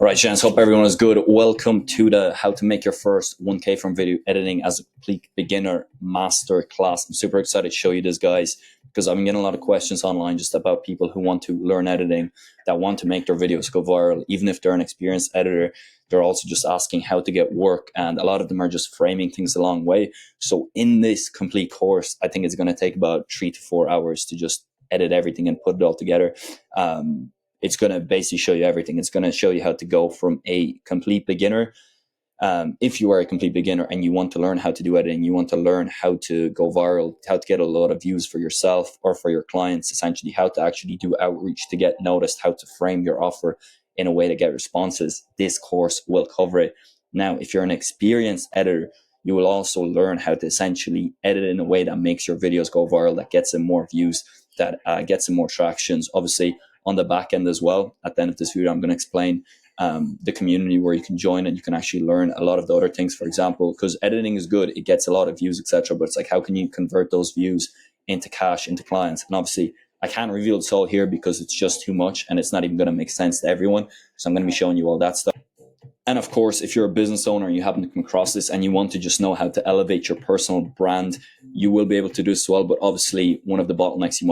All right, Chance, hope everyone is good. Welcome to the How to Make Your First 1K from Video Editing as a Complete Beginner Master Class. I'm super excited to show you this, guys, because I've been getting a lot of questions online just about people who want to learn editing, that want to make their videos go viral. Even if they're an experienced editor, they're also just asking how to get work, and a lot of them are just framing things the long way. So in this complete course, I think it's going to take about 3 to 4 hours to just edit everything and put it all together. It's going to basically show you everything. It's going to show you how to go from a complete beginner. If you are a complete beginner and you want to learn how to do editing, you want to learn how to go viral, how to get a lot of views for yourself or for your clients, essentially how to actually do outreach to get noticed, how to frame your offer in a way to get responses, this course will cover it. Now, if you're an experienced editor, you will also learn how to essentially edit in a way that makes your videos go viral, that gets them more views, that gets them more tractions. Obviously, on the back end as well. At the end of this video, I'm going to explain the community where you can join and you can actually learn a lot of the other things. For example, because editing is good, it gets a lot of views, etc. But it's like, how can you convert those views into cash, into clients? And obviously, I can't reveal this all here because it's just too much and it's not even going to make sense to everyone. So I'm going to be showing you all that stuff. And of course, if you're a business owner and you happen to come across this and you want to just know how to elevate your personal brand, you will be able to do this as well. But obviously, one of the bottlenecks you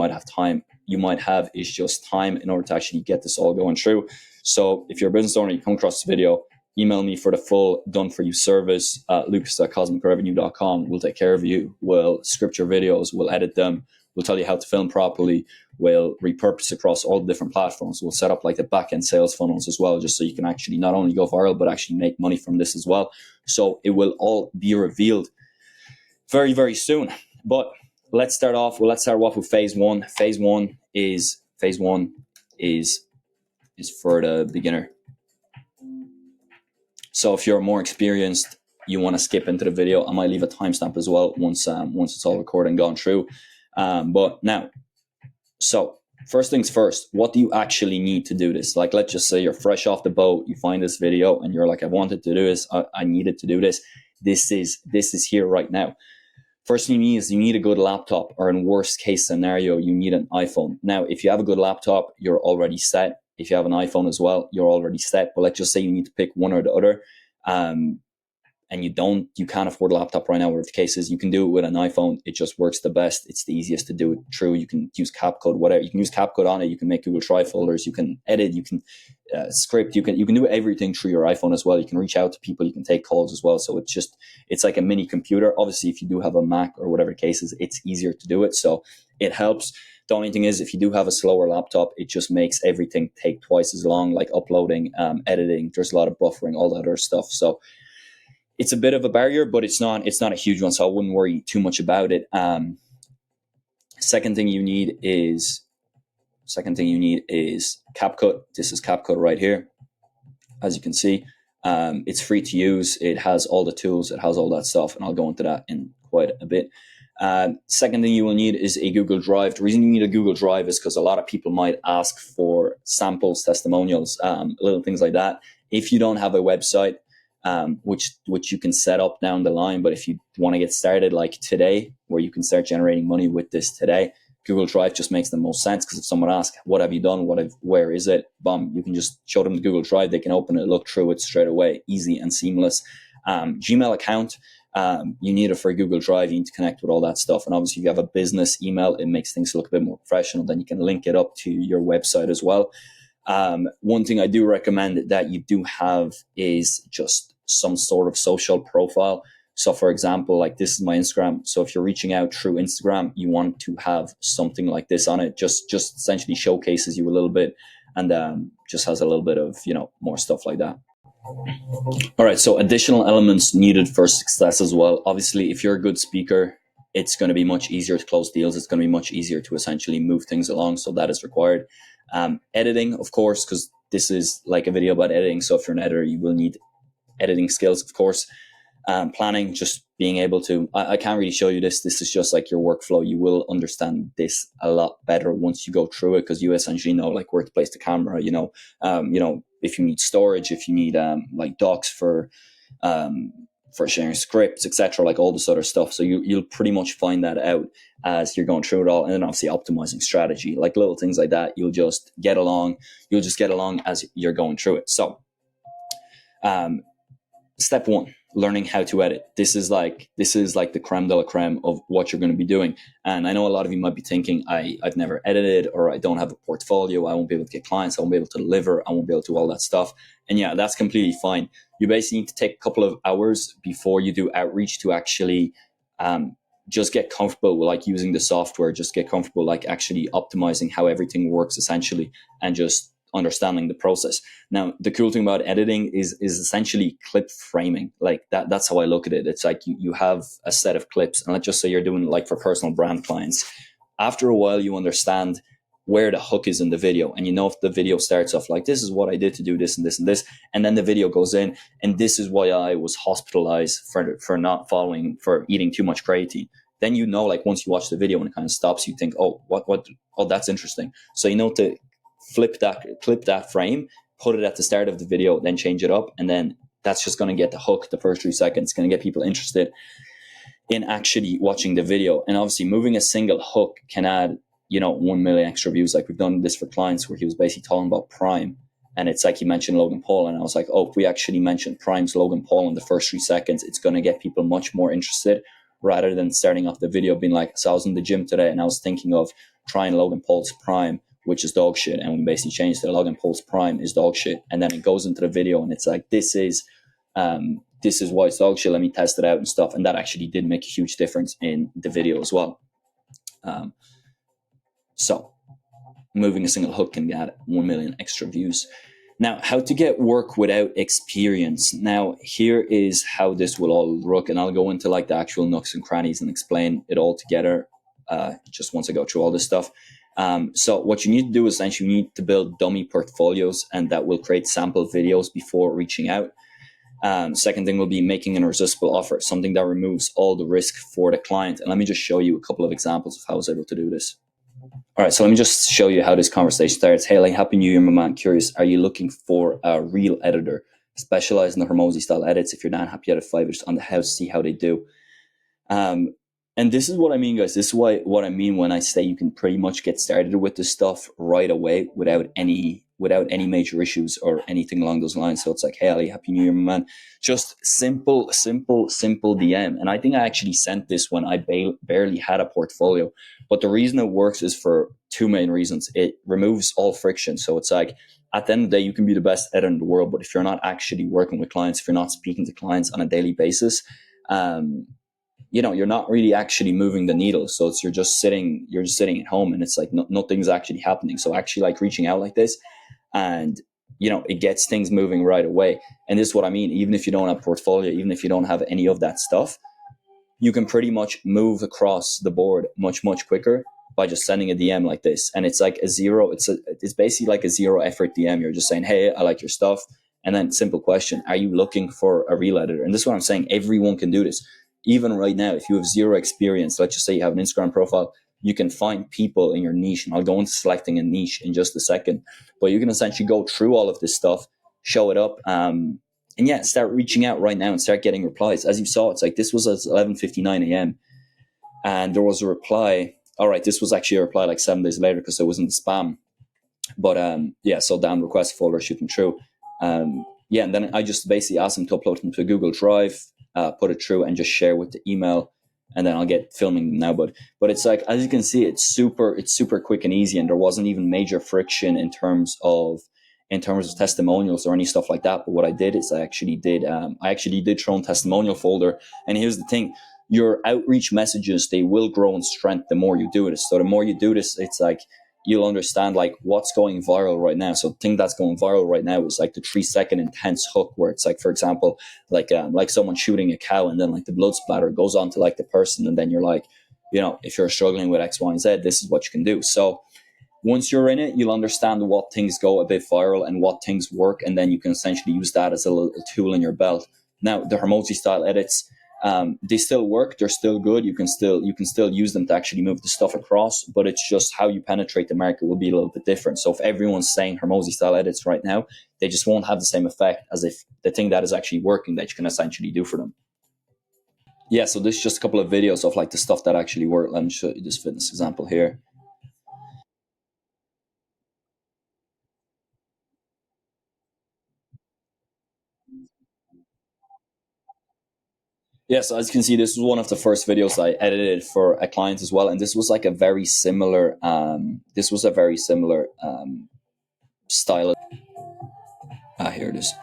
might have is just time in order to actually get this all going through. So if you're a business owner, you come across this video, email me for the full done for you service, lucas@cosmicrevenue.com. We'll take care of you. We'll script your videos. We'll edit them. We'll tell you how to film properly. We'll repurpose across all the different platforms. We'll set up like the back-end sales funnels as well, just so you can actually not only go viral, but actually make money from this as well. So it will all be revealed very, very soon. But let's start off with phase one. Phase one is for the beginner. So if you're more experienced, you want to skip into the video. I might leave a timestamp as well once it's all recorded and gone through. But now, so first things first, what do you actually need to do this? Like, let's just say you're fresh off the boat, you find this video and you're like, I wanted to do this, I needed to do this. This is here right now. First thing you need is you need a good laptop, or in worst case scenario, you need an iPhone. Now, if you have a good laptop, you're already set. If you have an iPhone as well, you're already set. But let's just say you need to pick one or the other. And you can't afford a laptop right now, whatever the case is, you can do it with an iPhone. It just works the best. It's the easiest to do it through. You can use CapCut, whatever. You can use CapCut on it. You can make Google Drive folders. You can edit. You can script. You can do everything through your iPhone as well. You can reach out to people. You can take calls as well. So it's like a mini computer. Obviously, if you do have a Mac or whatever the case is, it's easier to do it. So it helps. The only thing is, if you do have a slower laptop, it just makes everything take twice as long, like uploading, editing. There's a lot of buffering, all that other stuff. So it's a bit of a barrier, but it's not a huge one, so I wouldn't worry too much about it. Second thing you need is CapCut. This is CapCut right here. As you can see, it's free to use. It has all the tools. It has all that stuff, and I'll go into that in quite a bit. Second thing you will need is a Google Drive. The reason you need a Google Drive is because a lot of people might ask for samples, testimonials, little things like that. If you don't have a website, which you can set up down the line, but if you want to get started like today, where you can start generating money with this today, Google Drive just makes the most sense. Because if someone asks, what have you done, where is it, boom, you can just show them the Google Drive. They can open it, look through it straight away, easy and seamless. Gmail account, you need it for Google Drive. You need to connect with all that stuff, and obviously if you have a business email, it makes things look a bit more professional. Then you can link it up to your website as well. One thing I do recommend that you do have is just some sort of social profile. So for example, like this is my Instagram. So if you're reaching out through Instagram, you want to have something like this on it. Just essentially showcases you a little bit, and just has a little bit of, more stuff like that. All right. So additional elements needed for success as well. Obviously, if you're a good speaker, it's going to be much easier to close deals. It's going to be much easier to essentially move things along. So that is required. Editing, of course, because this is like a video about editing. So if you're an editor, you will need editing skills, of course. Planning, just being able to, I can't really show you this. This is just like your workflow. You will understand this a lot better once you go through it, because you essentially know like where to place the camera, if you need storage, if you need like docs for sharing scripts, etc., like all this other stuff. So you'll pretty much find that out as you're going through it all. And then obviously optimizing strategy, like little things like that. You'll just get along as you're going through it. So Um, Step one, learning how to edit. This is like the creme de la creme of what you're going to be doing. And I know a lot of you might be thinking, I've never edited, or I don't have a portfolio, I won't be able to get clients, I won't be able to deliver, I won't be able to do all that stuff. And yeah, that's completely fine. You basically need to take a couple of hours before you do outreach to actually um, just get comfortable with like using the software, just get comfortable like actually optimizing how everything works essentially, and just understanding the process. Now, the cool thing about editing is essentially clip framing. Like that's how I look at it. It's like you have a set of clips, and let's just say you're doing it like for personal brand clients. After a while, you understand where the hook is in the video, and you know if the video starts off like, this is what I did to do this and this and this, and then the video goes in, and this is why I was hospitalized for not following, for eating too much creatine. Then you know, like once you watch the video and it kind of stops, you think, oh, what, oh, that's interesting. So you know to clip that frame, put it at the start of the video, then change it up, and then that's just going to get the hook. The first 3 seconds going to get people interested in actually watching the video. And obviously, moving a single hook can add 1 million extra views. Like we've done this for clients where he was basically talking about Prime, and it's like he mentioned Logan Paul, and I was like, oh, if we actually mentioned Prime's Logan Paul in the first 3 seconds, it's going to get people much more interested, rather than starting off the video being like, so I was in the gym today and I was thinking of trying Logan Paul's Prime, which is dog shit. And we basically changed it. Logan Paul's Prime is dog shit. And then it goes into the video and it's like, this is why it's dog shit. Let me test it out and stuff. And that actually did make a huge difference in the video as well. Um, so moving a single hook can get 1 million extra views. Now, how to get work without experience. Now, here is how this will all look, and I'll go into like the actual nooks and crannies and explain it all together just once I go through all this stuff. So what you need to do is essentially you need to build dummy portfolios, and that will create sample videos before reaching out. Second thing will be making an irresistible offer, something that removes all the risk for the client. And let me just show you a couple of examples of how I was able to do this. All right, so let me just show you how this conversation starts. Hey, like, happy new year, my man. Curious, are you looking for a real editor? Specialize in the Hormozy style edits. If you're not happy out of 5, just on the house, see how they do. And this is what I mean, guys. This is what I mean when I say you can pretty much get started with this stuff right away without any major issues or anything along those lines. So it's like, hey, Ali, happy new year, my man. Just simple DM. And I think I actually sent this when I barely had a portfolio. But the reason it works is for two main reasons. It removes all friction. So it's like, at the end of the day, you can be the best editor in the world, but if you're not actually working with clients, if you're not speaking to clients on a daily basis, you're not really actually moving the needle. So you're just sitting at home, and it's like nothing's actually happening. So actually, like reaching out like this, and it gets things moving right away. And this is what I mean. Even if you don't have a portfolio, even if you don't have any of that stuff, you can pretty much move across the board much quicker by just sending a DM like this. And it's like it's basically like a zero effort DM. You're just saying, hey, I like your stuff. And then simple question, are you looking for a real editor? And this is what I'm saying. Everyone can do this. Even right now, if you have zero experience, let's just say you have an Instagram profile, you can find people in your niche. And I'll go into selecting a niche in just a second. But you can essentially go through all of this stuff, show it up, and yeah, start reaching out right now and start getting replies. As you saw, it's like this was at 11:59 a.m. and there was a reply. All right, this was actually a reply like 7 days later because it was in the spam. But yeah, so down request folder, shooting through. Yeah, and then I just basically asked them to upload them to Google Drive, put it through, and just share with the email, and then I'll get filming them now. But it's like, as you can see, it's super quick and easy, and there wasn't even major friction in terms of testimonials or any stuff like that. But what I did is I actually did throw in testimonial folder. And here's the thing: your outreach messages, they will grow in strength the more you do this. So the more you do this, it's like you'll understand like what's going viral right now. So the thing that's going viral right now is like the 3 second intense hook, where it's like, for example, like someone shooting a cow, and then like the blood splatter goes on to like the person, and then you're like, if you're struggling with X, Y, and Z, this is what you can do. So once you're in it, you'll understand what things go a bit viral and what things work, and then you can essentially use that as a little tool in your belt. Now, the Hormozy style edits, they still work. They're still good. You can still use them to actually move the stuff across, but it's just how you penetrate the market will be a little bit different. So if everyone's saying Hormozy style edits right now, they just won't have the same effect as if the thing that is actually working that you can essentially do for them. Yeah, so this is just a couple of videos of like the stuff that actually work. Let me show you this fitness example here. Yeah, so as you can see, this was one of the first videos I edited for a client as well, and this was like a very similar. This was a very similar style. Here it is.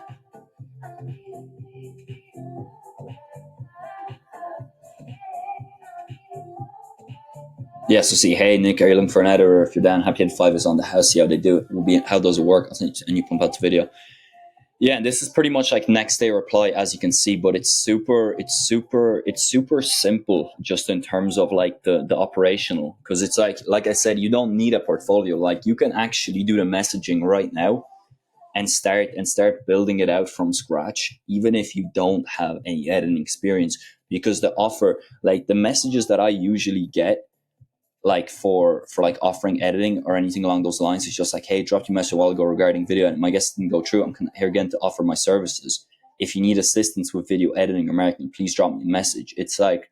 Yeah, so see, hey Nick, are you looking for an editor? If you're down, Happy Advice on the house. See how they do it. Will be how does it work? And you pump out the video. Yeah, and this is pretty much like next day reply, as you can see, but it's super simple just in terms of like the operational, because it's like I said, you don't need a portfolio. Like you can actually do the messaging right now and start building it out from scratch, even if you don't have any editing experience, because the offer, like the messages that I usually get, like for like offering editing or anything along those lines, it's just like, hey, dropped you a message a while ago regarding video and my guest didn't go through. I'm here again to offer my services. If you need assistance with video editing or marketing, please drop me a message. It's like,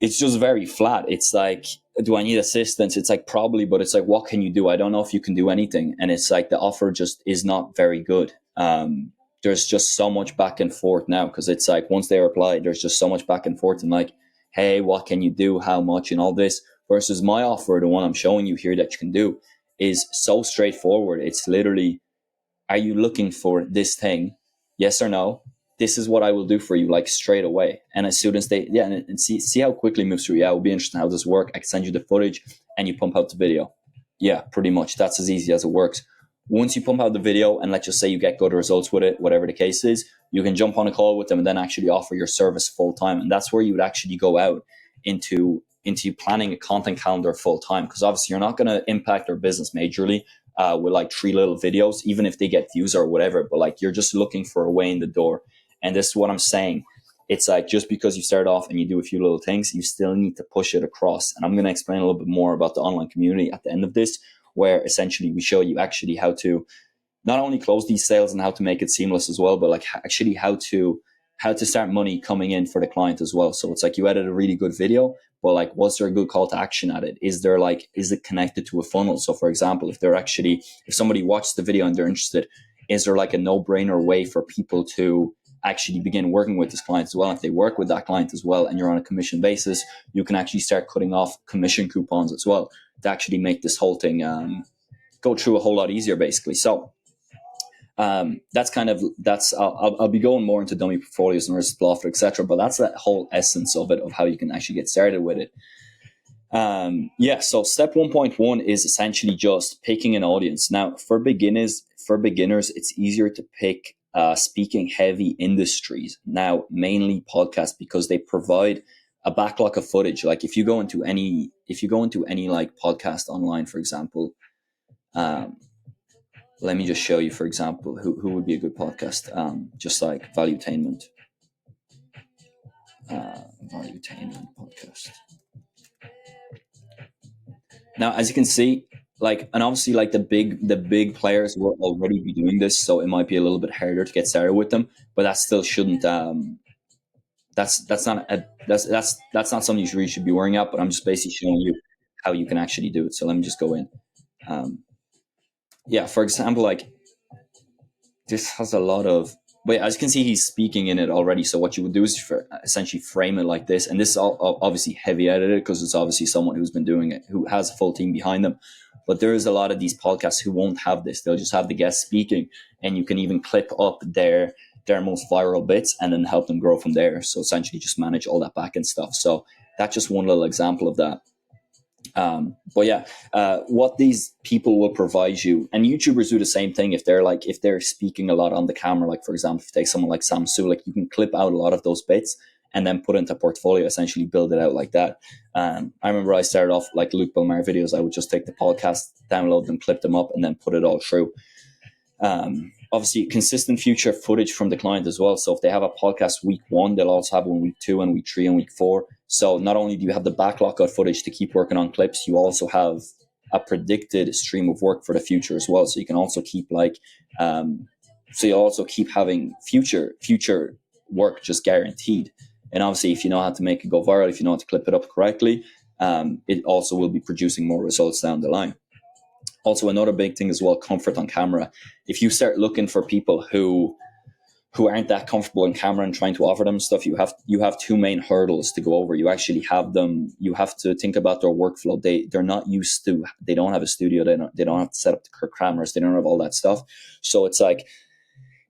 it's just very flat. It's like, do I need assistance? It's like, probably, but it's like, what can you do? I don't know if you can do anything. And it's like the offer just is not very good. There's just so much back and forth now, because it's like once they reply, there's just so much back and forth and like, hey, what can you do? How much? And all this. Versus my offer, the one I'm showing you here that you can do, is so straightforward. It's literally, are you looking for this thing? Yes or no? This is what I will do for you, like straight away. And as soon as they, yeah, and see how quickly it moves through. Yeah, it will be interesting how this works. I can send you the footage and you pump out the video. Yeah, pretty much. That's as easy as it works. Once you pump out the video and let's just say you get good results with it, whatever the case is, you can jump on a call with them and then actually offer your service full time. And that's where you would actually go out into planning a content calendar full time, because obviously you're not going to impact their business majorly with like 3 little videos, even if they get views or whatever. But like you're just looking for a way in the door. And this is what I'm saying. It's like just because you start off and you do a few little things, you still need to push it across. And I'm going to explain a little bit more about the online community at the end of this, where essentially we show you actually how to not only close these sales and how to make it seamless as well, but like actually how to start money coming in for the client as well. So it's like you edit a really good video, but like, was there a good call to action at it? Is it connected to a funnel? So for example, if somebody watched the video and they're interested, is there like a no-brainer way for people to actually begin working with this client as well? If they work with that client as well and you're on a commission basis, you can actually start cutting off commission coupons as well to actually make this whole thing go through a whole lot easier, basically. So I'll be going more into dummy portfolios and versus Bluffed, etc. But that's the whole essence of it, of how you can actually get started with it. So step 1.1 is essentially just picking an audience. Now for beginners, it's easier to pick speaking heavy industries. Now, mainly podcasts, because they provide a backlog of footage. Like if you go into any like podcast online, for example, let me just show you, for example, who would be a good podcast, just like Valuetainment. Valuetainment podcast. Now, as you can see, like, and obviously like the big players will already be doing this, so it might be a little bit harder to get started with them, but that still shouldn't that's not something you really should be worrying about. But I'm just basically showing you how you can actually do it. So let me just go in. For example, like this has a lot of, but as you can see, he's speaking in it already. So what you would do is essentially frame it like this. And this is all obviously heavy edited, because it's obviously someone who's been doing it, who has a full team behind them. But there is a lot of these podcasts who won't have this. They'll just have the guest speaking, and you can even clip up their most viral bits and then help them grow from there. So essentially just manage all that back end stuff. So that's just one little example of that. What these people will provide you, and YouTubers do the same thing. If they're speaking a lot on the camera, like for example, if you take someone like Sam Sulek, you can clip out a lot of those bits and then put it into a portfolio, essentially build it out like that. I remember I started off like Luke Belmar videos. I would just take the podcast, download them, clip them up, and then put it all through. Obviously consistent future footage from the client as well. So if they have a podcast week 1, they'll also have one week 2 and week 3 and week 4. So not only do you have the backlog of footage to keep working on clips, you also have a predicted stream of work for the future as well. So you can also keep having future work just guaranteed. And obviously if you know how to make it go viral, if you know how to clip it up correctly, it also will be producing more results down the line. Also, another big thing as well, comfort on camera. If you start looking for people who who aren't that comfortable in camera and trying to offer them stuff, you have two main hurdles to go over. You actually have them. You have to think about their workflow. They're not used to. They don't have a studio. They don't have to set up the cameras. They don't have all that stuff. So it's like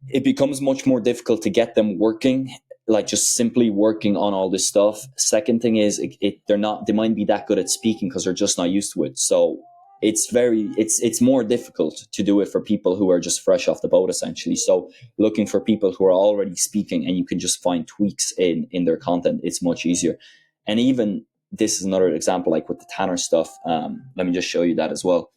it becomes much more difficult to get them working, like just simply working on all this stuff. Second thing is they might be that good at speaking because they're just not used to it. So it's more difficult to do it for people who are just fresh off the boat, essentially. So looking for people who are already speaking and you can just find tweaks in their content, it's much easier. And even this is another example, like with the Tanner stuff. Let me just show you that as well.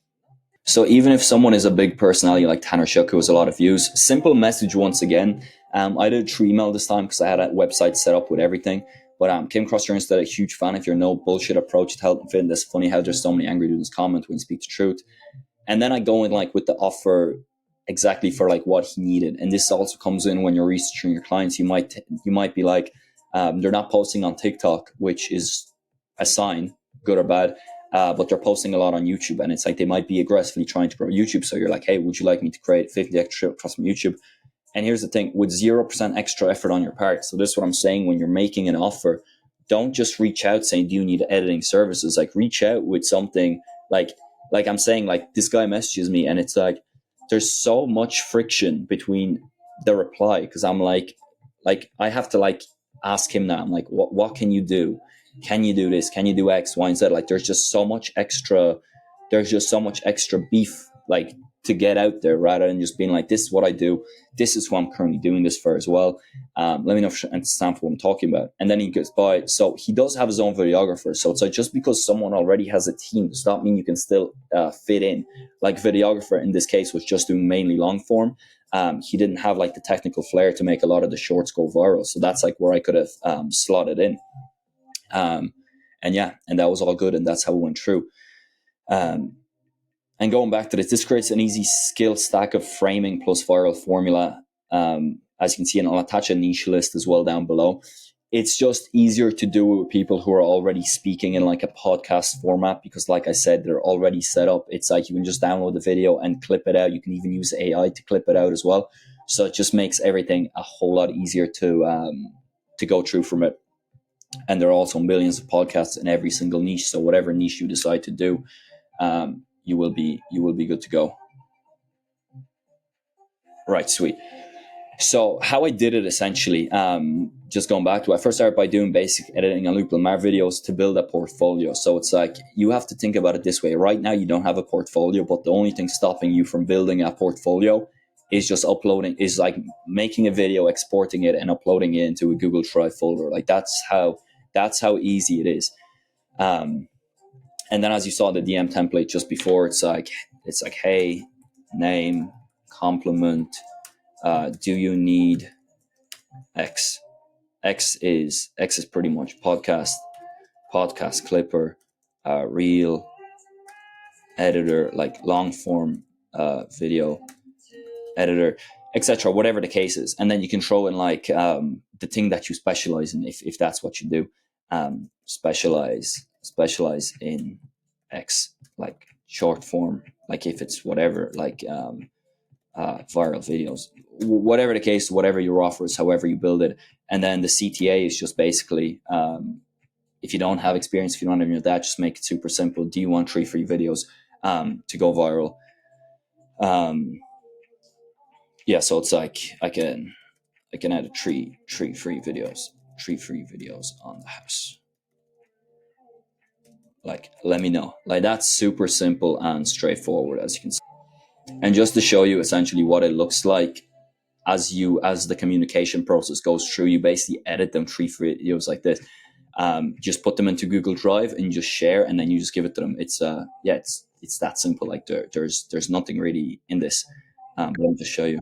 So even if someone is a big personality like Tanner Shook, who has a lot of views, simple message once again. I did a true email this time because I had a website set up with everything. But came across your Insta, a huge fan of your no bullshit approach to health and fitness. Funny how there's so many angry dudes comment when you speak the truth. And then I go in like with the offer exactly for like what he needed. And this also comes in when you're researching your clients. You might be like, they're not posting on TikTok, which is a sign, good or bad. But they're posting a lot on YouTube, and it's like they might be aggressively trying to grow YouTube. So you're like, hey, would you like me to create 50 extra across from YouTube? And here's the thing, with 0% extra effort on your part. So this is what I'm saying, when you're making an offer, don't just reach out saying, do you need editing services? Like reach out with something like I'm saying, like this guy messages me and it's like, there's so much friction between the reply. Cause I'm like, I have to like ask him now. I'm like, what can you do? Can you do this? Can you do X, Y, and Z? Like there's just so much extra beef, like to get out there rather than just being like, this is what I do. This is who I'm currently doing this for as well. Let me know if you understand what I'm talking about. And then he goes by. So he does have his own videographer. So it's like, just because someone already has a team does not mean you can still fit in. Like videographer in this case was just doing mainly long form. He didn't have like the technical flair to make a lot of the shorts go viral. So that's like where I could have slotted in. And yeah, and that was all good. And that's how it went through. And going back to this creates an easy skill stack of framing plus viral formula. As you can see, and I'll attach a niche list as well down below. It's just easier to do it with people who are already speaking in like a podcast format because, like I said, they're already set up. It's like you can just download the video and clip it out. You can even use AI to clip it out as well. So it just makes everything a whole lot easier to go through from it. And there are also millions of podcasts in every single niche. So whatever niche you decide to do, you will be good to go. Right, sweet. So how I did it essentially, just going back to it, I first started by doing basic editing on Luke Lamar videos to build a portfolio. So it's like, you have to think about it this way. Right now, you don't have a portfolio, but the only thing stopping you from building a portfolio is just is like making a video, exporting it and uploading it into a Google Drive folder. Like that's how easy it is. And then as you saw the DM template just before, it's like, hey, name, compliment, do you need X? X is pretty much podcast clipper, reel editor, like long form video editor, etc. Whatever the case is, and then you can throw in like the thing that you specialize in, if that's what you do. Specialize in X, like short form, like if it's whatever, like viral videos, whatever the case, whatever your offer is, however you build it. And then the CTA is just basically, if you don't have experience, if you don't have any of that, just make it super simple. Do you want 3 free videos to go viral? Yeah, so it's like I can add three free videos on the house. Like, let me know. Like, that's super simple and straightforward, as you can see. And just to show you essentially what it looks like as the communication process goes through, you basically edit them 3 videos like this. Just put them into Google Drive and you just share, and then you just give it to them. It's it's that simple. Like there's nothing really in this. But let me just show you.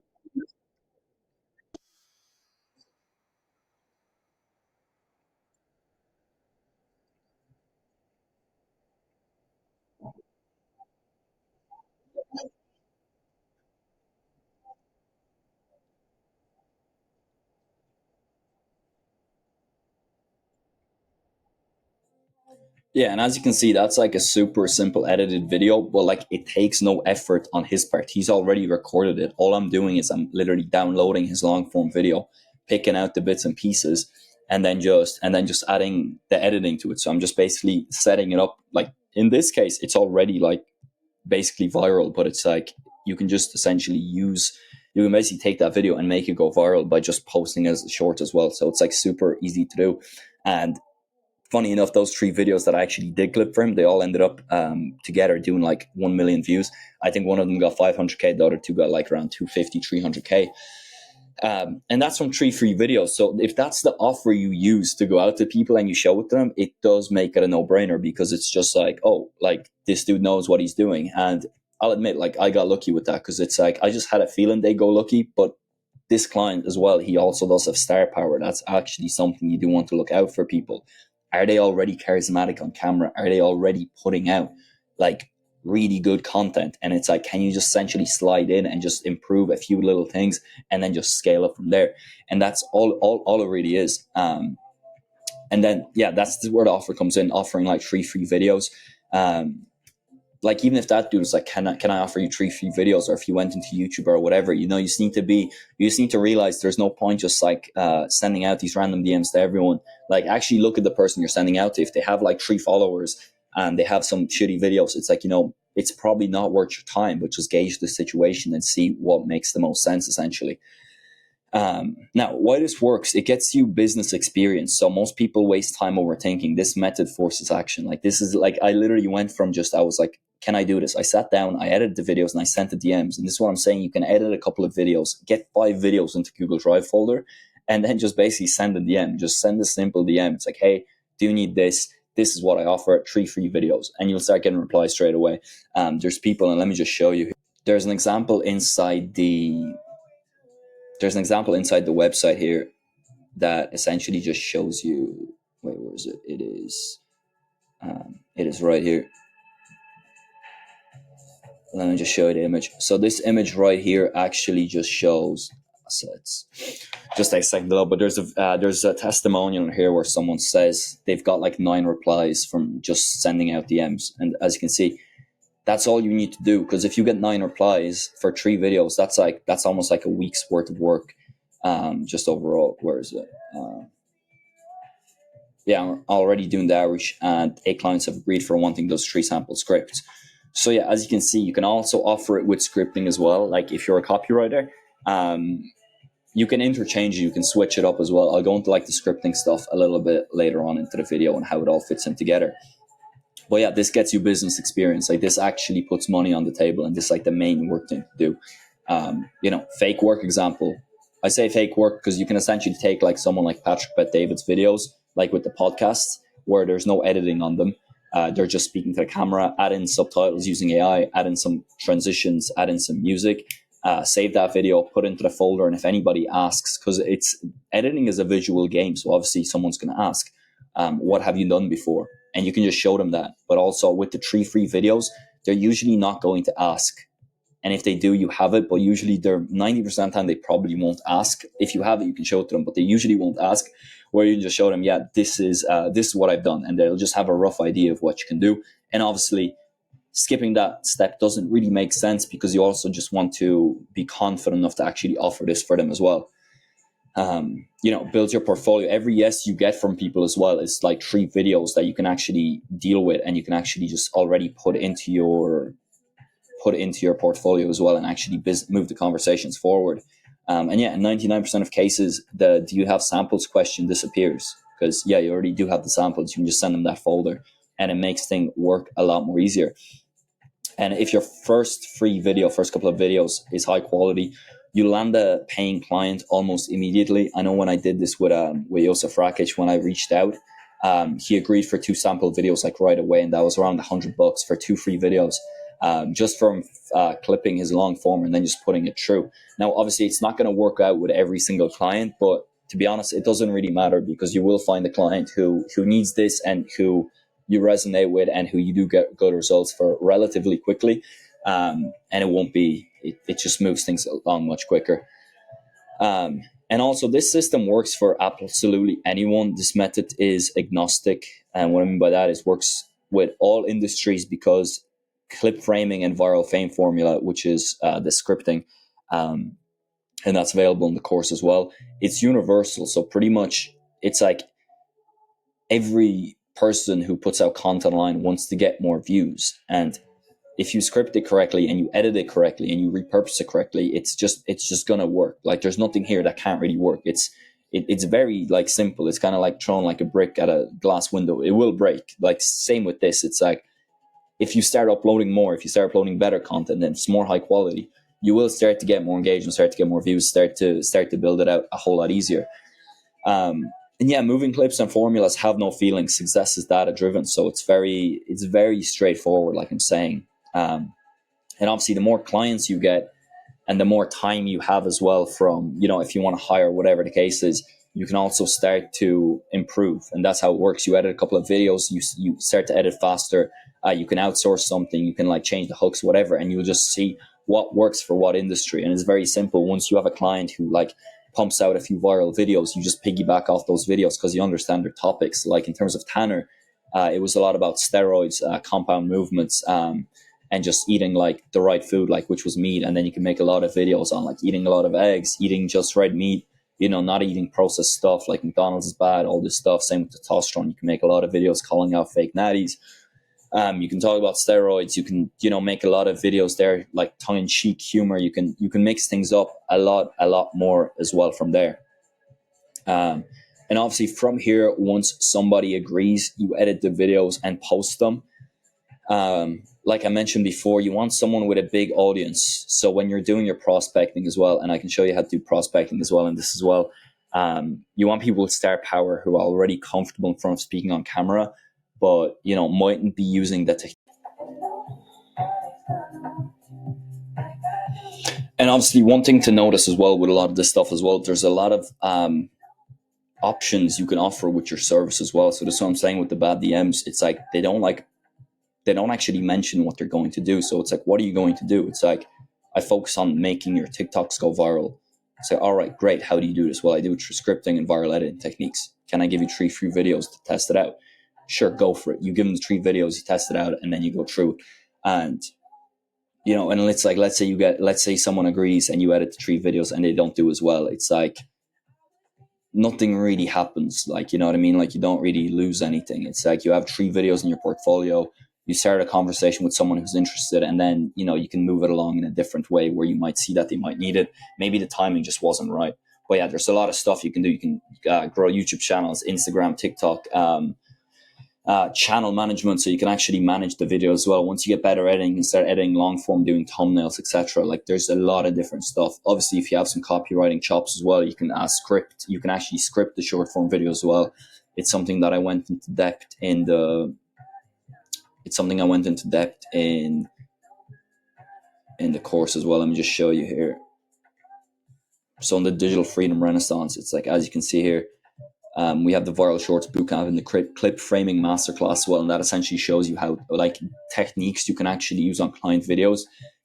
Yeah, and as you can see, that's like a super simple edited video, but like it takes no effort on his part. He's already recorded it. All I'm doing is I'm literally downloading his long form video, picking out the bits and pieces, and then just adding the editing to it. So I'm just basically setting it up. Like in this case, it's already like basically viral, but it's like you can just essentially you can basically take that video and make it go viral by just posting as a short as well. So it's like super easy to do. And funny enough, those 3 videos that I actually did clip for him, they all ended up together doing like 1 million views. I think one of them got 500K, the other 2 got like around 250, 300K. And that's from 3 free videos. So if that's the offer you use to go out to people and you show it to them, it does make it a no-brainer, because it's just like, oh, like this dude knows what he's doing. And I'll admit, like I got lucky with that, because it's like I just had a feeling they go lucky. But this client as well, he also does have star power. That's actually something you do want to look out for people. Are they already charismatic on camera? Are they already putting out like really good content? And it's like, can you just essentially slide in and just improve a few little things and then just scale up from there? And that's all it really is. And then, yeah, that's where the offer comes in, offering like 3 free videos. Like even if that dude is like, can I offer you 3 free videos? Or if you went into YouTube or whatever, you just need to realize there's no point just like sending out these random DMs to everyone. Like actually look at the person you're sending out to. If they have like 3 followers and they have some shitty videos, it's like, it's probably not worth your time, but just gauge the situation and see what makes the most sense essentially. Now, why this works, it gets you business experience. So most people waste time overthinking. This method forces action. Like this is like, I literally went from I was like, can I do this? I sat down, I edited the videos, and I sent the DMs. And this is what I'm saying. You can edit a couple of videos, get 5 videos into Google Drive folder, and then just basically send a DM. Just send a simple DM. It's like, hey, do you need this? This is what I offer, 3 free videos. And you'll start getting replies straight away. There's people, and let me just show you. There's an example inside the website here that essentially just shows you, wait, where is it? It is right here. Let me just show you the image. So this image right here actually just shows, so it's just a second below, but there's a testimonial here where someone says they've got like 9 replies from just sending out DMs. And as you can see, that's all you need to do, because if you get 9 replies for 3 videos, that's almost like a week's worth of work. Just overall, where is it? Yeah, I'm already doing the outreach, and 8 clients have agreed for wanting those 3 sample scripts. So yeah, as you can see, you can also offer it with scripting as well. Like if you're a copywriter, you can interchange it, you can switch it up as well. I'll go into like the scripting stuff a little bit later on into the video and how it all fits in together. But yeah, this gets you business experience. Like this actually puts money on the table, and this is like the main work thing to do. Fake work example. I say fake work because you can essentially take like someone like Patrick Bet-David's videos, like with the podcasts, where there's no editing on them. They're just speaking to the camera, add in subtitles using AI, add in some transitions, add in some music, save that video, put it into the folder. And if anybody asks, because editing is a visual game, so obviously someone's going to ask, what have you done before? And you can just show them that. But also with the 3 free videos, they're usually not going to ask. And if they do, you have it, but usually they're 90% of the time they probably won't ask. If you have it, you can show it to them, but they usually won't ask. Where you can just show them, yeah, this is what I've done, and they'll just have a rough idea of what you can do. And obviously, skipping that step doesn't really make sense, because you also just want to be confident enough to actually offer this for them as well. Build your portfolio. Every yes you get from people as well is like 3 videos that you can actually deal with, and you can actually just already put into your portfolio as well, and actually move the conversations forward. And yeah, in 99% of cases, the do you have samples question disappears, because yeah, you already do have the samples. You can just send them that folder, and it makes things work a lot more easier. And if your first couple of videos is high quality, you land a paying client almost immediately. I know when I did this with Josef Rakic, when I reached out, he agreed for 2 sample videos like right away, and that was around $100 for 2 free videos. Just from clipping his long form and then just putting it through. Now, obviously, it's not going to work out with every single client, but to be honest, it doesn't really matter, because you will find a client who needs this and who you resonate with and who you do get good results for relatively quickly. And it just moves things along much quicker. And also, this system works for absolutely anyone. This method is agnostic. And what I mean by that is works with all industries, because clip framing and viral fame formula, which is the scripting, um, and that's available in the course as well. It's universal. So pretty much it's like every person who puts out content online wants to get more views. And if you script it correctly and you edit it correctly and you repurpose it correctly, it's just gonna work. Like there's nothing here that can't really work. It's very like simple. It's kind of like throwing like a brick at a glass window. It will break. Like same with this. It's like if you start uploading more, if you start uploading better content and it's more high quality, you will start to get more engagement, start to get more views, start to build it out a whole lot easier. And yeah, moving clips and formulas have no feelings. Success is data driven, so it's very straightforward, like I'm saying. And obviously, the more clients you get, and the more time you have as well, from if you want to hire, whatever the case is, you can also start to improve. And that's how it works. You edit a couple of videos, you start to edit faster. You can outsource something, you can like change the hooks, whatever, and you'll just see what works for what industry. And it's very simple. Once you have a client who like pumps out a few viral videos, you just piggyback off those videos because you understand their topics. Like in terms of Tanner, it was a lot about steroids, compound movements, and just eating like the right food, like which was meat. And then you can make a lot of videos on like eating a lot of eggs, eating just red meat, not eating processed stuff like McDonald's is bad, all this stuff. Same with testosterone. You can make a lot of videos calling out fake natties. You can talk about steroids. You can, make a lot of videos there, like tongue-in-cheek humor. You can mix things up a lot more as well from there. And obviously from here, once somebody agrees, you edit the videos and post them. Like I mentioned before, you want someone with a big audience. So when you're doing your prospecting as well, and I can show you how to do prospecting as well in this as well, you want people with star power who are already comfortable in front of speaking on camera, but mightn't be using the and obviously one thing to notice as well with a lot of this stuff as well, there's a lot of options you can offer with your service as well. So that's what I'm saying with the bad DMs. It's like they don't actually mention what they're going to do. So it's like, what are you going to do? It's like, I focus on making your TikToks go viral. Say, all right, great. How do you do this? Well, I do it through scripting and viral editing techniques. Can I give you 3 free videos to test it out? Sure, go for it. You give them the 3 videos, you test it out, and then you go through it. And and it's like, let's say someone agrees and you edit the 3 videos and they don't do as well. It's like nothing really happens. Like, you know what I mean? Like you don't really lose anything. It's like you have 3 videos in your portfolio. You start a conversation with someone who's interested, and then you can move it along in a different way where you might see that they might need it. Maybe the timing just wasn't right. But yeah, there's a lot of stuff you can do. You can grow YouTube channels, Instagram, TikTok, channel management, so you can actually manage the video as well. Once you get better editing and start editing long form, doing thumbnails, etc. Like there's a lot of different stuff. Obviously, if you have some copywriting chops as well, you can script. You can actually script the short form video as well. It's something that I went into depth in the. It's something I went into depth in the course as well. Let me just show you here. So in the Digital Freedom Renaissance, it's like, as you can see here, we have the Viral Shorts Bootcamp and the clip framing masterclass as well, and that essentially shows you how like techniques you can actually use on client videos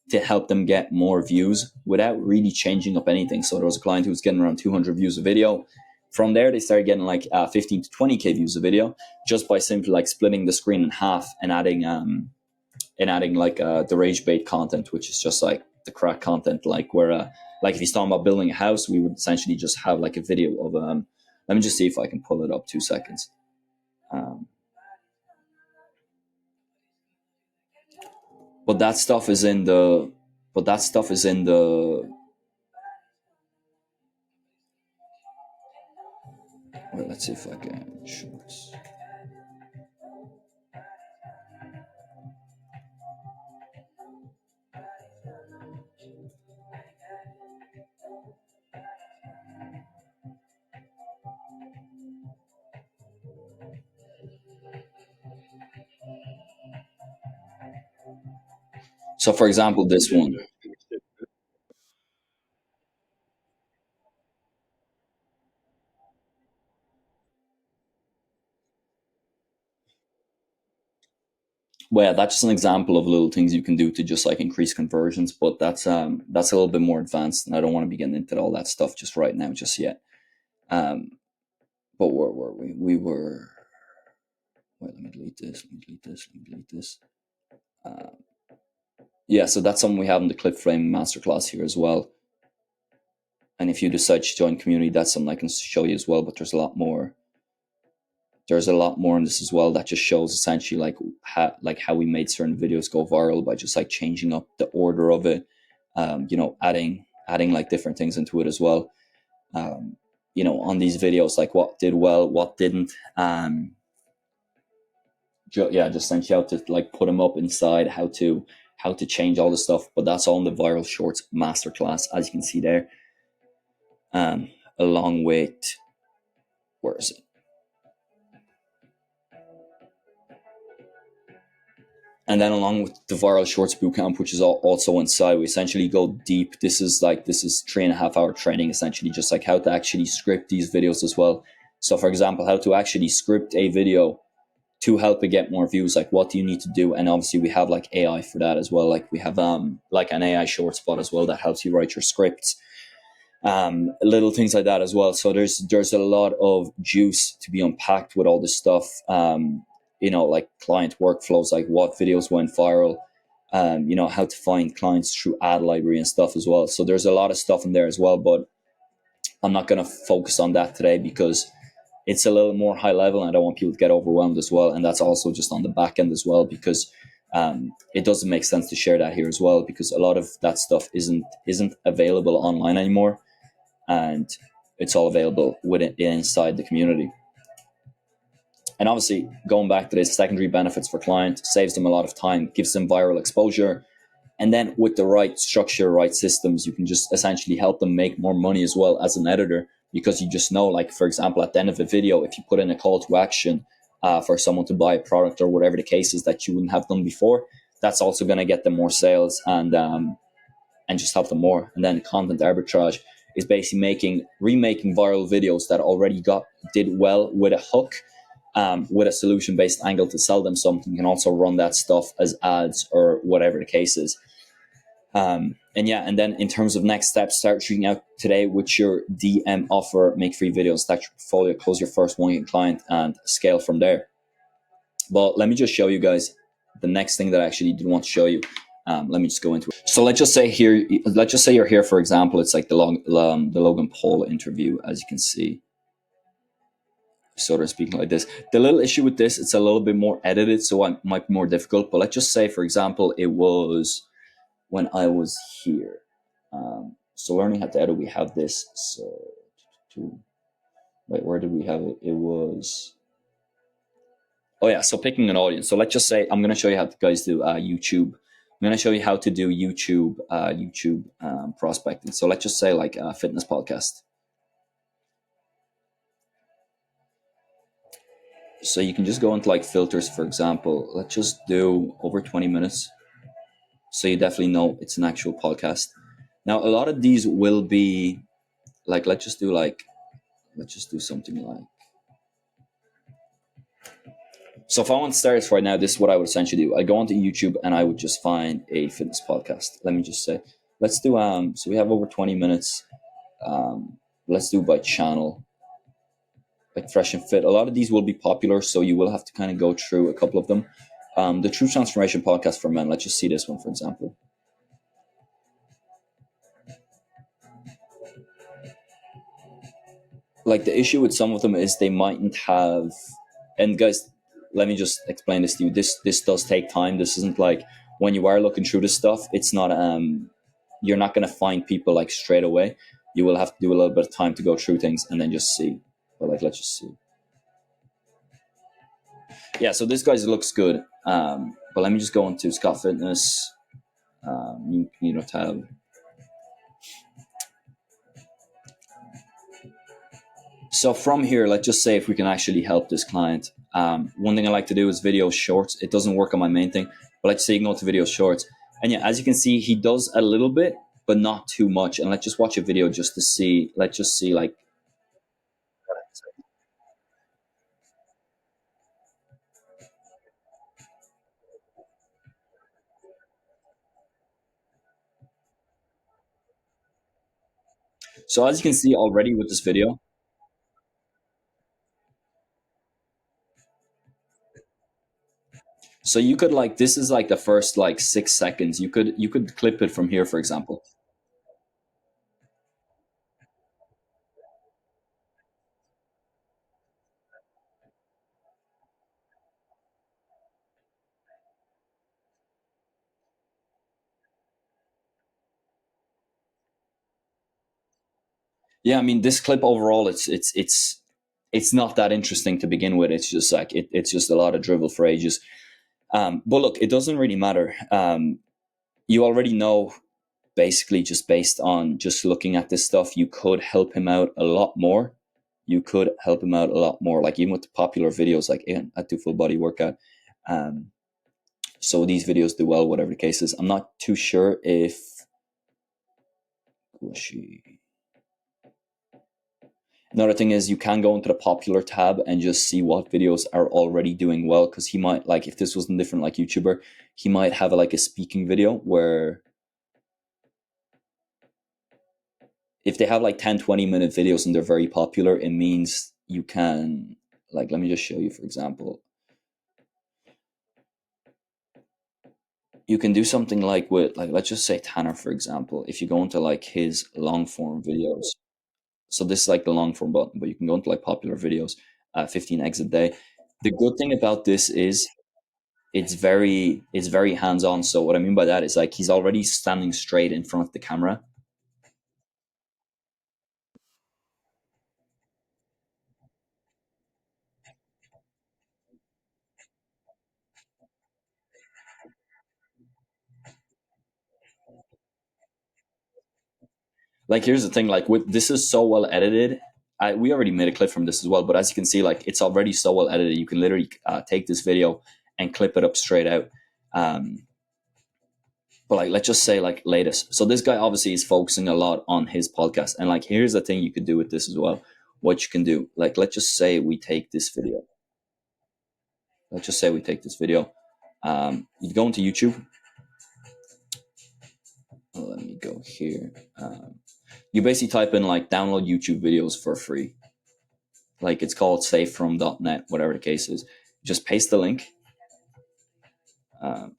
to help them get more views without really changing up anything. So there was a client who was getting around 200 views a video. From there, they started getting like 15 to 20k views a video just by simply like splitting the screen in half and adding like the rage bait content, which is just like the crack content, like where like if he's talking about building a house, we would essentially just have like a video of let me just see if I can pull it up. 2 seconds. But that stuff is in the. Well, let's see if I can show this. So, for example, this one. Well, yeah, that's just an example of little things you can do to just like increase conversions, but that's a little bit more advanced, and I don't want to be getting into all that stuff just right now, just yet. But where were we? We were. Wait, let me delete this. Let me delete this. Let me delete this. Yeah, so that's something we have in the clip frame masterclass here as well. And if you decide to join community, that's something I can show you as well. But there's a lot more. There's a lot more in this as well that just shows essentially how we made certain videos go viral by just like changing up the order of it, adding like different things into it as well. On these videos, like what did well, what didn't. Just essentially how to like put them up inside, how to change all the stuff. But that's all in the viral shorts masterclass, as you can see there. Along with, where is it? And then along with the viral shorts bootcamp, which is also inside, we essentially go deep. This is 3.5 hour training, essentially, just like how to actually script these videos as well. So for example, how to actually script a video to help it get more views. Like, what do you need to do? And obviously we have like AI for that as well. Like we have like an AI short spot as well that helps you write your scripts. Little things like that as well. So there's a lot of juice to be unpacked with all this stuff. Like client workflows, like what videos went viral, how to find clients through ad library and stuff as well. So there's a lot of stuff in there as well, but I'm not going to focus on that today because it's a little more high level and I don't want people to get overwhelmed as well. And that's also just on the back end as well, because it doesn't make sense to share that here as well, because a lot of that stuff isn't available online anymore, and it's all available inside the community. And obviously, going back to this, secondary benefits for client, saves them a lot of time, gives them viral exposure. And then with the right structure, right systems, you can just essentially help them make more money as well as an editor, because you just know, like, for example, at the end of a video, if you put in a call to action for someone to buy a product or whatever the case is that you wouldn't have done before, that's also going to get them more sales and just help them more. And then content arbitrage is basically remaking viral videos that already did well with a hook, with a solution-based angle to sell them something. You can also run that stuff as ads or whatever the case is. And then in terms of next steps, start reaching out today with your DM offer, make free videos, start your portfolio, close your first 1 client, and scale from there. But let me just show you guys the next thing that I actually did want to show you. Let me just go into it. So let's just say you're here, for example, it's like the Logan Paul interview, as you can see. So they're speaking like this. The little issue with this, it's a little bit more edited, so it might be more difficult. But let's just say, for example, it was when I was here. So learning how to edit, we have this. So wait, where did we have it? It was, oh yeah, so picking an audience. So let's just say I'm going to show you how to guys do YouTube. I'm going to show you how to do YouTube prospecting. So let's just say like a fitness podcast. So you can just go into like filters, for example. Let's just do over 20 minutes. So you definitely know it's an actual podcast. Now, a lot of these will be like, let's just do something like, so if I want to start this right now, this is what I would essentially do. I go onto YouTube and I would just find a fitness podcast. Let me just say, let's do, so we have over 20 minutes. Let's do by channel, like Fresh and Fit. A lot of these will be popular, so you will have to kind of go through a couple of them. The True Transformation Podcast for Men. Let's just see this one, for example. Like, the issue with some of them is they mightn't have, and guys, let me just explain this to you. This does take time. This isn't like when you are looking through this stuff, it's not you're not going to find people like straight away. You will have to do a little bit of time to go through things and then just see. But like, let's just see. Yeah, so this guy's looks good. But let me just go into Scott Fitness, tab. So from here, let's just say if we can actually help this client. One thing I like to do is video shorts. It doesn't work on my main thing, but let's say you can go to video shorts. And yeah, as you can see, he does a little bit, but not too much. And let's just watch a video just to see. Let's just see like. So as you can see already with this video, So you could like, this is like the first like 6 seconds. You could clip it from here, for example. Yeah, I mean, this clip overall, it's not that interesting to begin with. It's just like it's just a lot of drivel for ages. But look, it doesn't really matter. You already know, basically, just based on just looking at this stuff, you could help him out a lot more. You could help him out a lot more, like even with the popular videos, like I do full body workout. Um, so these videos do well, whatever the case is. I'm not too sure if was she. Another thing is you can go into the popular tab and just see what videos are already doing well, because he might, like, if this wasn't different like YouTuber, he might have like a speaking video where if they have like 10-20 minute videos and they're very popular, it means you can, like, let me just show you, for example. You can do something like with, like, let's just say Tanner, for example. If you go into like his long form videos, so this is like the long form button, but you can go into like popular videos, 15 eggs a day. The good thing about this is it's very hands on. So what I mean by that is like he's already standing straight in front of the camera. Like, here's the thing, like, with this is so well edited. We already made a clip from this as well, but as you can see, like, it's already so well edited. You can literally take this video and clip it up straight out. Um, but like, let's just say like latest. So this guy obviously is focusing a lot on his podcast, and like, here's the thing you could do with this as well. What you can do, like, let's just say we take this video. Let's just say we take this video. You go into YouTube. Let me go here. You basically type in like download YouTube videos for free. Like, it's called safefrom.net, whatever the case is. Just paste the link. Um,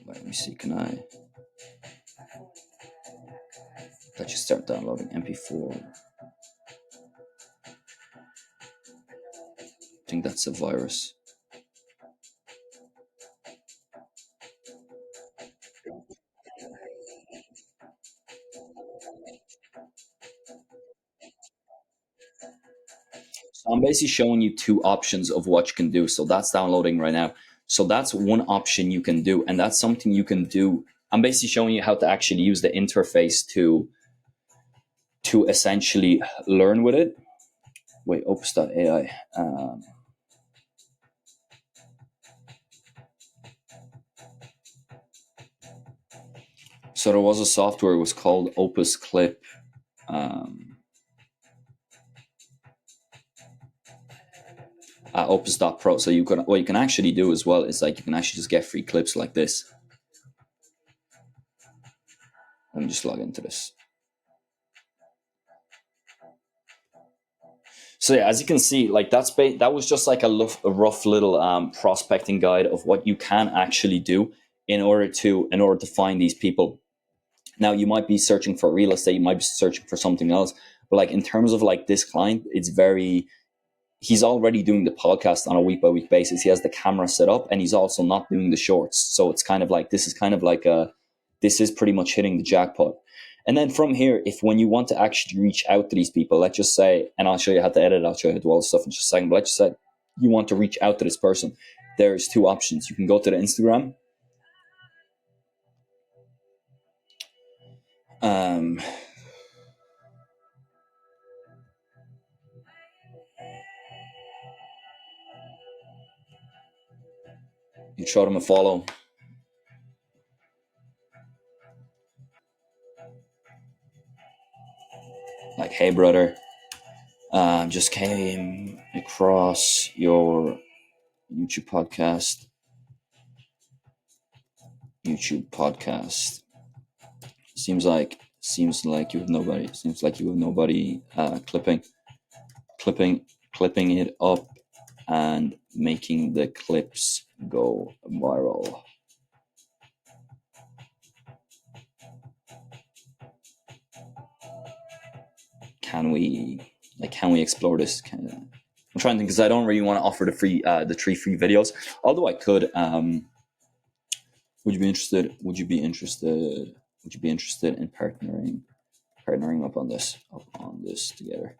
let me see. Can I? Let's just start downloading MP4. I think that's a virus. So I'm basically showing you two options of what you can do. So that's downloading right now. So that's one option you can do, and that's something you can do. I'm basically showing you how to actually use the interface to essentially learn with it. Wait, Opus.ai. So there was a software, it was called Opus Clip. Opus.pro. So you can, what you can actually do as well is like you can actually just get free clips like this. Let me just log into this. So yeah, as you can see, like that was just like a rough little prospecting guide of what you can actually do in order to find these people. Now, you might be searching for real estate, you might be searching for something else, but like in terms of like this client, he's already doing the podcast on a week by week basis. He has the camera set up, and he's also not doing the shorts. So it's kind of like, this is kind of like this is pretty much hitting the jackpot. And then from here, if when you want to actually reach out to these people, let's just say, and I'll show you how to edit, I'll show you how to do all this stuff in just a second, but let's just say you want to reach out to this person, there's two options. You can go to the Instagram. You show them a follow. Like, hey brother, just came across your YouTube podcast. Seems like you have nobody. Seems like you have nobody clipping it up and making the clips go viral. Can we explore this? I'm trying to think, because I don't really want to offer the 3 free videos, although I could. Would you be interested in partnering up on this together?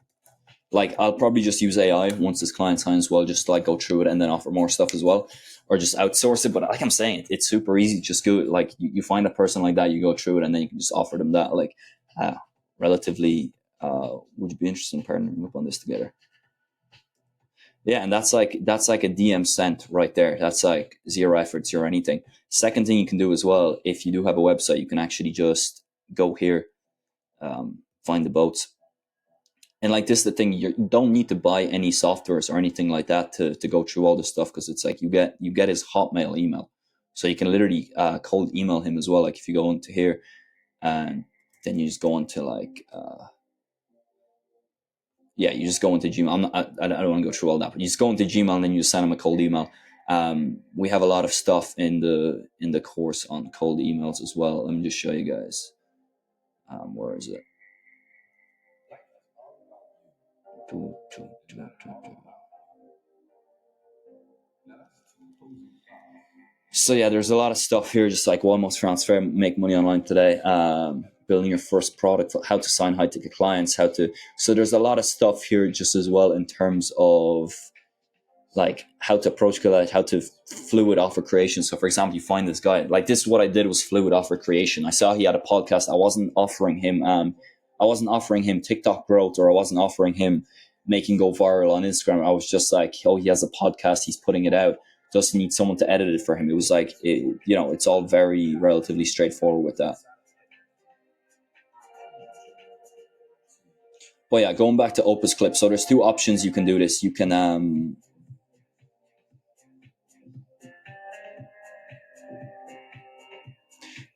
Like, I'll probably just use AI once this client signs well, just like go through it and then offer more stuff as well, or just outsource it. But like I'm saying, it's super easy. Just go, like, you find a person like that, you go through it, and then you can just offer them that. Like, relatively, would you be interested in partnering up on this together? Yeah, and that's like a DM sent right there. That's like zero effort, zero anything. Second thing you can do as well, if you do have a website, you can actually just go here, find the boats. And like, this is the thing, you don't need to buy any softwares or anything like that to go through all this stuff, because it's like you get his Hotmail email. So you can literally cold email him as well. Like, if you go into here, and then you just go into like, you just go into Gmail. I don't want to go through all that, but you just go into Gmail and then you just send him a cold email. We have a lot of stuff in the course on cold emails as well. Let me just show you guys. Where is it? So yeah, there's a lot of stuff here, just like almost transfer, make money online today, building your first product, how to sign high ticket clients, so there's a lot of stuff here just as well, in terms of like how to approach clients, how to fluid offer creation. So for example, you find this guy, like, this is what I did, was fluid offer creation. I saw he had a podcast. I wasn't offering him TikTok growth, or I wasn't offering him making go viral on Instagram. I was just like, oh, he has a podcast, he's putting it out. Does he need someone to edit it for him? It was like, it's all very relatively straightforward with that. But yeah, going back to Opus Clip. So there's 2 options you can do this. You can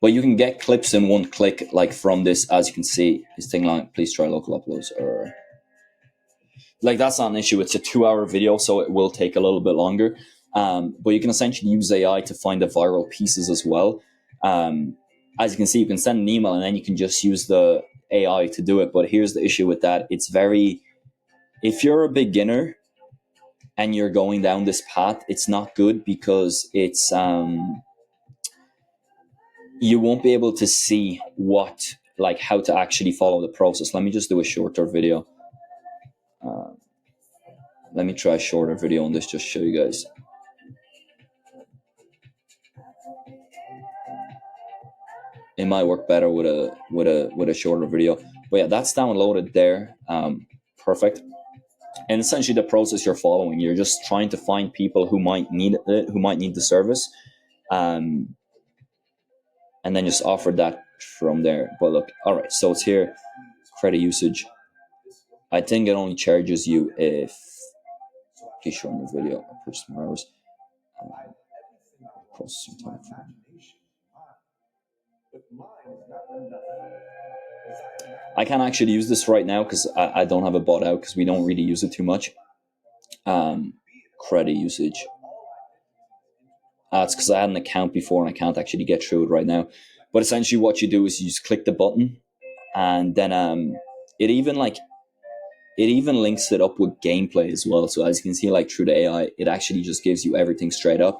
but you can get clips in 1 click, like from this. As you can see, this thing like, please try local uploads, or like, that's not an issue. It's a 2-hour video, so it will take a little bit longer. But you can essentially use AI to find the viral pieces as well. As you can see, you can send an email and then you can just use the AI to do it. But here's the issue with that. If you're a beginner and you're going down this path, it's not good, because it's, you won't be able to see how to actually follow the process. Let me just do a shorter video. Let me try a shorter video on this, just show you guys. It might work better with a shorter video. But yeah, that's downloaded there. Perfect. And essentially, the process you're following, you're just trying to find people who might need it, who might need the service, and then just offer that from there. But look, all right, so it's here, credit usage. I think it only charges you if, please show me the video, purchase more hours, processing time. I can't actually use this right now because I don't have a bot out, because we don't really use it too much. Credit usage. It's because I had an account before and I can't actually get through it right now. But essentially what you do is you just click the button, and then it even links it up with gameplay as well. So as you can see, like, through the AI, it actually just gives you everything straight up.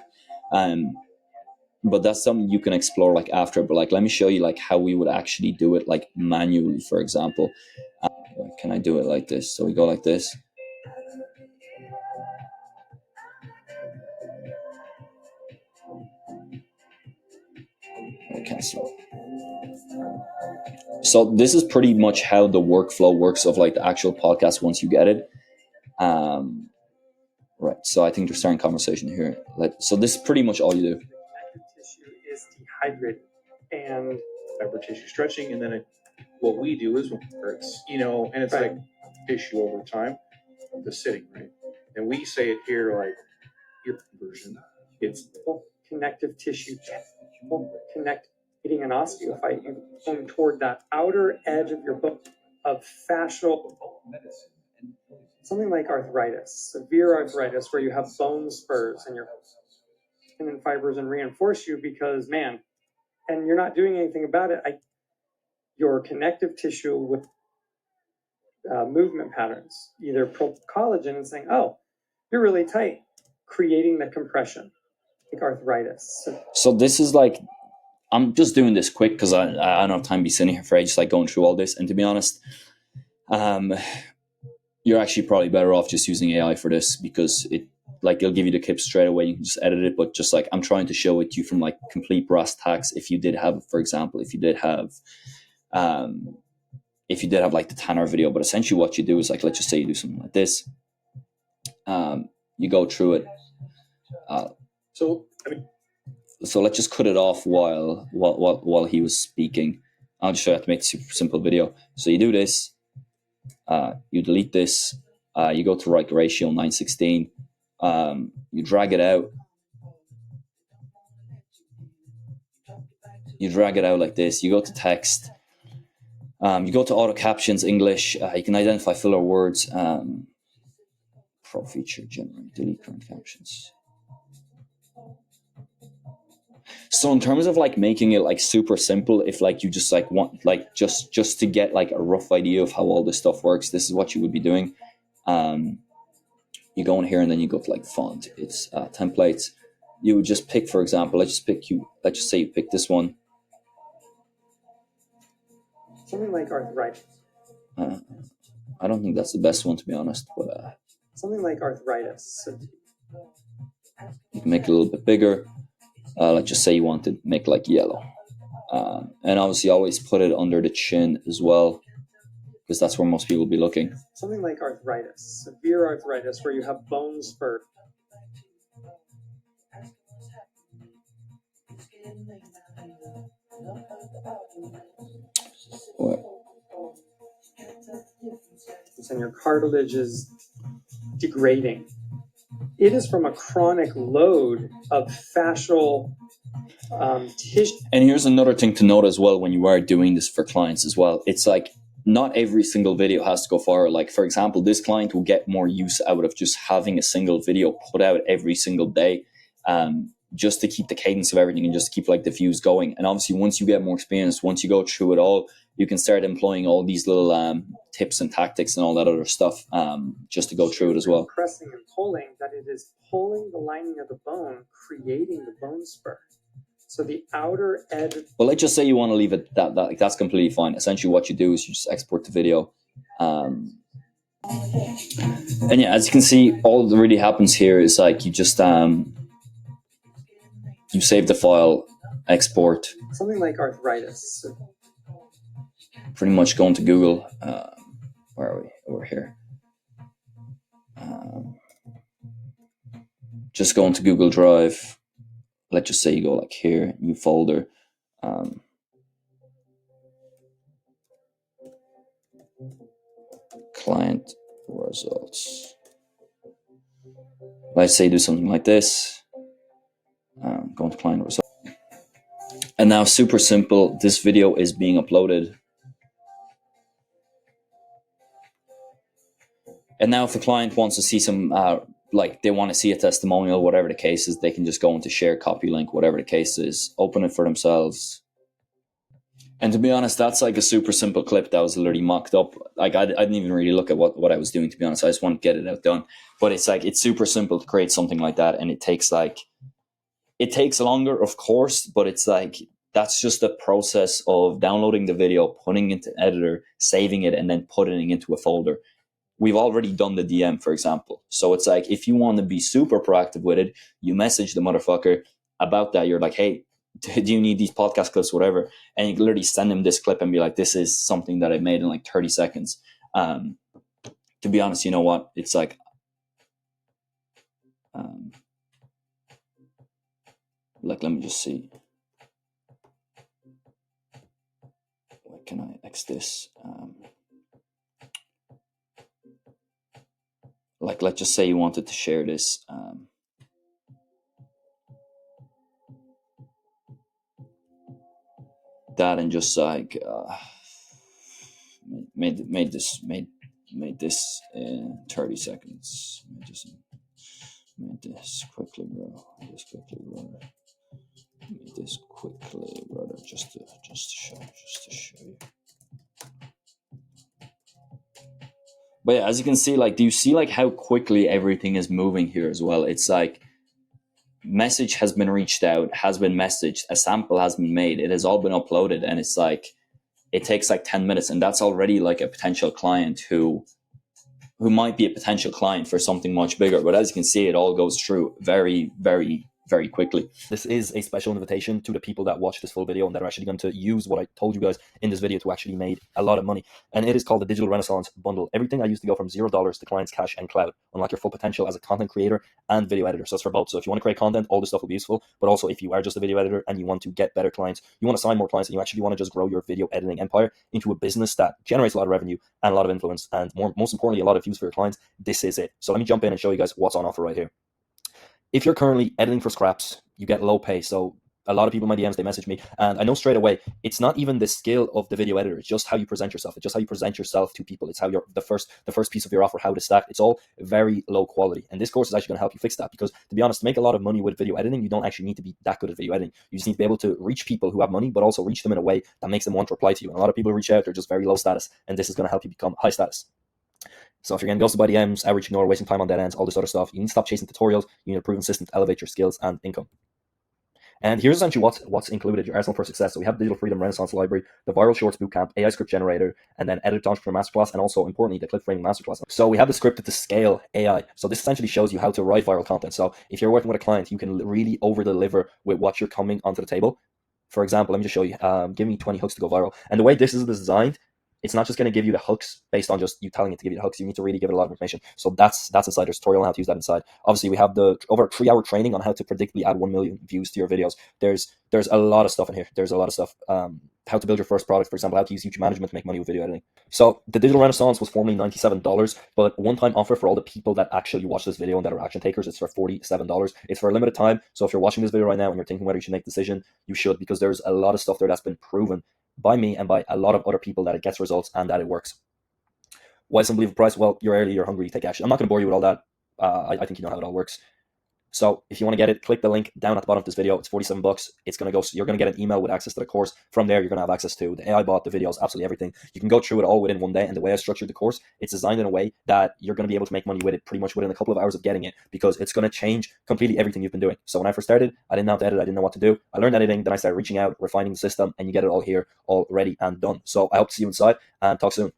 But that's something you can explore like after. But like, let me show you like how we would actually do it, like manually, for example. Can I do it like this? So we go like this. Cancel. So this is pretty much how the workflow works of like the actual podcast once you get it. Right. So I think they're starting conversation here. So this is pretty much all you do. Tissue is dehydrated and fiber tissue stretching, and then what we do is when it hurts, and it's right. Like tissue over time, the sitting, right? And we say it here like your version. It's connective tissue. Connect. Hitting an osteophyte, you going toward that outer edge of your bone of fascial Something like arthritis, severe arthritis, where you have bone spurs and your tendon fibers and reinforce you because, man, and you're not doing anything about it. Your connective tissue with movement patterns, either collagen and saying, oh, you're really tight, creating the compression, like arthritis. So this is like, I'm just doing this quick because I don't have time to be sitting here for ages, like going through all this. And to be honest, you're actually probably better off just using AI for this, because it'll give you the clip straight away. You can just edit it. But just like, I'm trying to show it to you from like complete brass tacks. If you did have, for example, if you did have like the Tanner video, but essentially what you do is like, let's just say you do something like this. You go through it. So let's just cut it off while he was speaking. I'll just show you how to make a super simple video. So you do this, you delete this, you go to right ratio 916, you drag it out. You drag it out like this. You go to text. You go to auto captions English. You can identify filler words. Pro feature generate delete current captions. So in terms of like making it like super simple, if like you just like want like just to get like a rough idea of how all this stuff works, this is what you would be doing. You go in here and then you go to like font. It's templates. You would just pick, for example, let's just say you pick this one. Something like arthritis. I don't think that's the best one, to be honest, but something like arthritis. You can make it a little bit bigger. Let's just say you want to make like yellow. And obviously always put it under the chin as well, because that's where most people will be looking. Something like arthritis, severe arthritis, where you have bone spur. What? And your cartilage is degrading. It is from a chronic load of fascial tissue. And here's another thing to note as well when you are doing this for clients as well. It's like not every single video has to go forward. Like, for example, this client will get more use out of just having a single video put out every single day, just to keep the cadence of everything and just to keep like the views going. And obviously, once you get more experience, once you go through it all, you can start employing all these little tips and tactics and all that other stuff, just to go through it as well. Pressing and pulling, that it is pulling the lining of the bone, creating the bone spur. So the outer edge. Well, let's just say you want to leave it that like, that's completely fine. Essentially, what you do is you just export the video. And yeah, as you can see, all that really happens here is like you just you save the file, export. Something like arthritis. Pretty much go into Google. Where are we? Over here. Just go into Google Drive. Let's just say you go like here, new folder. Client results. Let's say do something like this. Go into client results. And now, super simple, this video is being uploaded. And now if the client wants to see some, like they want to see a testimonial, whatever the case is, they can just go into share copy link, whatever the case is, open it for themselves. And to be honest, that's like a super simple clip that was literally mocked up. Like I didn't even really look at what I was doing, to be honest. I just want to get it out done. But it's like, it's super simple to create something like that. And it takes longer, of course, but it's like, that's just the process of downloading the video, putting it into editor, saving it, and then putting it into a folder. We've already done the DM, for example. So it's like, if you want to be super proactive with it, you message the motherfucker about that. You're like, hey, do you need these podcast clips, whatever? And you can literally send him this clip and be like, this is something that I made in like 30 seconds. To be honest, you know what? It's like, let me just see. What can I X this? Like, let's just say you wanted to share this. That and just like made made this in 30 seconds. Made this quickly, bro. This quickly, brother. Made this quickly, brother. Just to show you. But yeah, as you can see, like, do you see like how quickly everything is moving here as well? It's like message has been reached out, has been messaged, a sample has been made, it has all been uploaded, and it's like it takes like 10 minutes, and that's already like a potential client who might be a potential client for something much bigger. But as you can see, it all goes through very, very, very quickly. This is a special invitation to the people that watch this full video and that are actually going to use what I told you guys in this video to actually make a lot of money. And it is called the Digital Renaissance Bundle. Everything I used to go from $0 to clients, cash, and cloud. Unlock your full potential as a content creator and video editor. So it's for both. So if you want to create content, all this stuff will be useful. But also if you are just a video editor and you want to get better clients, you want to sign more clients, and you actually want to just grow your video editing empire into a business that generates a lot of revenue and a lot of influence, and most importantly, a lot of views for your clients, this is it. So let me jump in and show you guys what's on offer right here. If you're currently editing for scraps, you get low pay. So a lot of people in my DMs, they message me, and I know straight away, it's not even the skill of the video editor. It's just how you present yourself. It's just how you present yourself to people. It's how the first piece of your offer, how to stack. It's all very low quality. And this course is actually going to help you fix that, because to be honest, to make a lot of money with video editing, you don't actually need to be that good at video editing. You just need to be able to reach people who have money, but also reach them in a way that makes them want to reply to you. And a lot of people who reach out, they're just very low status, and this is going to help you become high status. So if you're getting ghosted by DMs, average ignore, wasting time on dead ends, all this other stuff, you need to stop chasing tutorials. You need a proven system to elevate your skills and income. And here's essentially what's included, your arsenal for success. So we have the Digital Freedom Renaissance Library, the Viral Shorts Bootcamp, AI Script Generator, and then Edit Entrepreneur Masterclass, and also, importantly, the Clip Framing Masterclass. So we have the scripted to scale AI. So this essentially shows you how to write viral content. So if you're working with a client, you can really over-deliver with what you're coming onto the table. For example, let me just show you, give me 20 hooks to go viral. And the way this is designed, it's not just going to give you the hooks based on just you telling it to give you the hooks. You need to really give it a lot of information. So that's inside. There's a tutorial on how to use that inside. Obviously, we have the over 3-hour training on how to predictably add 1 million views to your videos. There's a lot of stuff in here. There's a lot of stuff. How to build your first product, for example, how to use YouTube management to make money with video editing. So the Digital Renaissance was formerly $97, but one-time offer for all the people that actually watch this video and that are action takers, it's for $47. It's for a limited time. So if you're watching this video right now and you're thinking whether you should make a decision, you should, because there's a lot of stuff there that's been proven by me and by a lot of other people that it gets results and that it works. Why is unbelievable price? Well, you're early, you're hungry, you take action. I'm not going to bore you with all that. I think you know how it all works. So if you want to get it, click the link down at the bottom of this video. It's $47. It's going to go. You're going to get an email with access to the course. From there, you're going to have access to the AI bot, the videos, absolutely everything. You can go through it all within one day. And the way I structured the course, it's designed in a way that you're going to be able to make money with it pretty much within a couple of hours of getting it, because it's going to change completely everything you've been doing. So when I first started, I didn't know how to edit. I didn't know what to do. I learned editing. Then I started reaching out, refining the system, and you get it all here, all ready and done. So I hope to see you inside, and talk soon.